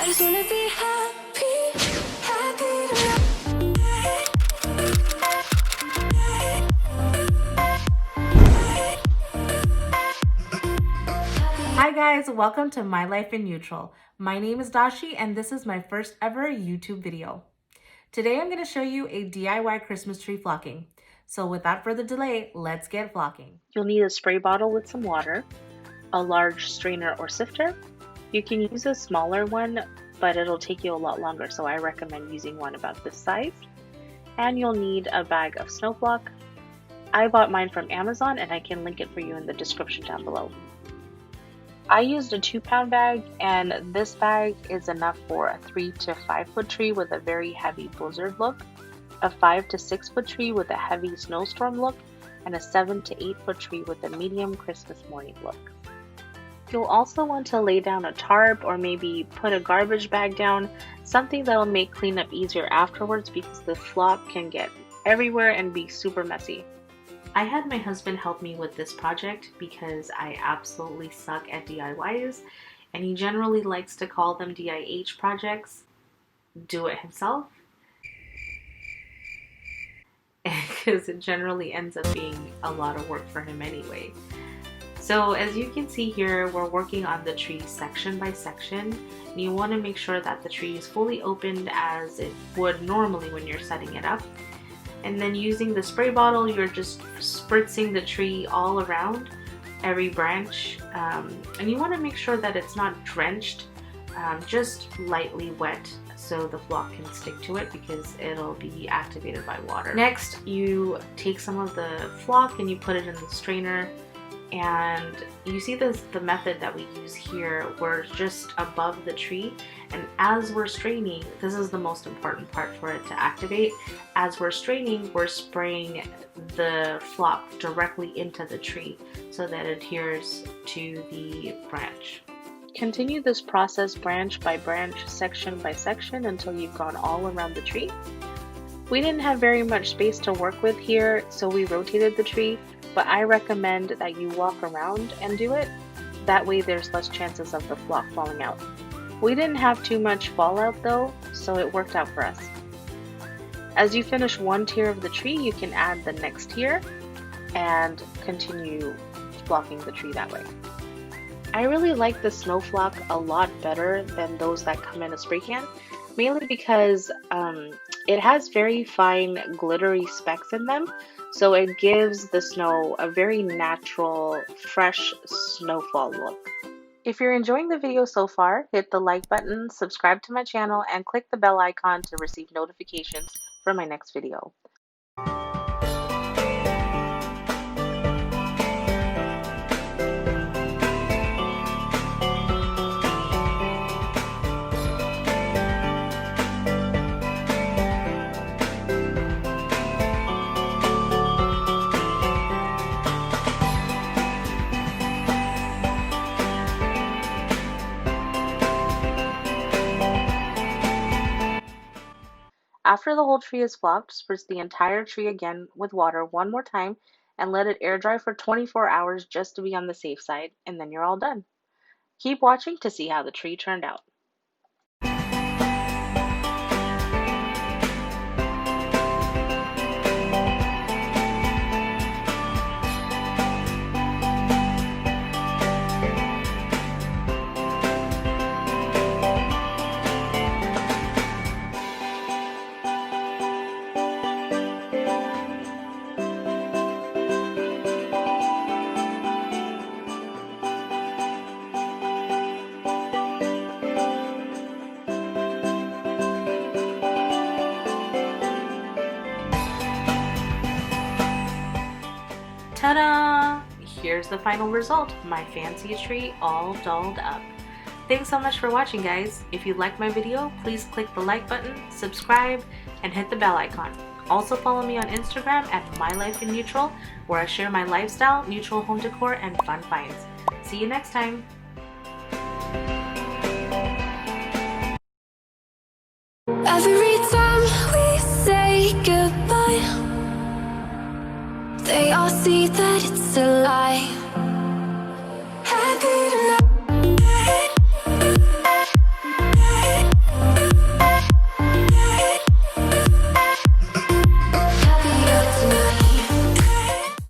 I just wanna be happy, happy. Hi guys, welcome to My Life in Neutral. My name is Dashi and this is my first ever YouTube video. Today I'm going to show you a DIY Christmas tree flocking. So without further delay, let's get flocking. You'll need a spray bottle with some water, a large strainer or sifter. You can use a smaller one, but it'll take you a lot longer, so I recommend using one about this size. And you'll need a bag of SnoFlock. I bought mine from Amazon and I can link it for you in the description down below. I used a 2-pound bag, and this bag is enough for a 3 to 5 foot tree with a very heavy blizzard look, a 5 to 6 foot tree with a heavy snowstorm look, and a 7 to 8 foot tree with a medium Christmas morning look. You'll also want to lay down a tarp or maybe put a garbage bag down, something that'll make cleanup easier afterwards because the flock can get everywhere and be super messy. I had my husband help me with this project because I absolutely suck at DIYs, and he generally likes to call them DIH projects, do it himself, because it generally ends up being a lot of work for him anyway. So as you can see here, we're working on the tree section by section, and you want to make sure that the tree is fully opened as it would normally when you're setting it up. And then using the spray bottle, you're just spritzing the tree all around every branch. And you want to make sure that it's not drenched, just lightly wet so the flock can stick to it because it'll be activated by water. Next, you take some of the flock and you put it in the strainer. And you see the method that we use here, we're just above the tree, and as we're straining, this is the most important part for it to activate. As we're straining, we're spraying the flock directly into the tree so that it adheres to the branch. Continue this process branch by branch, section by section until you've gone all around the tree. We didn't have very much space to work with here, so we rotated the tree, but I recommend that you walk around and do it. That way there's less chances of the flock falling out. We didn't have too much fallout though, so it worked out for us. As you finish one tier of the tree, you can add the next tier and continue flocking the tree that way. I really like the SnoFlock a lot better than those that come in a spray can, mainly because it has very fine glittery specks in them, so it gives the snow a very natural, fresh snowfall look. If you're enjoying the video so far, hit the like button, subscribe to my channel, and click the bell icon to receive notifications for my next video. After the whole tree is flocked, spritz the entire tree again with water one more time and let it air dry for 24 hours just to be on the safe side, and then you're all done. Keep watching to see how the tree turned out. Ta-da! Here's the final result, my fancy tree all dolled up. Thanks so much for watching, guys. If you liked my video, please click the like button, subscribe, and hit the bell icon. Also follow me on Instagram at MyLifeInNeutral, where I share my lifestyle, neutral home decor, and fun finds. See you next time! Every time we say goodbye, they all see that it's a lie.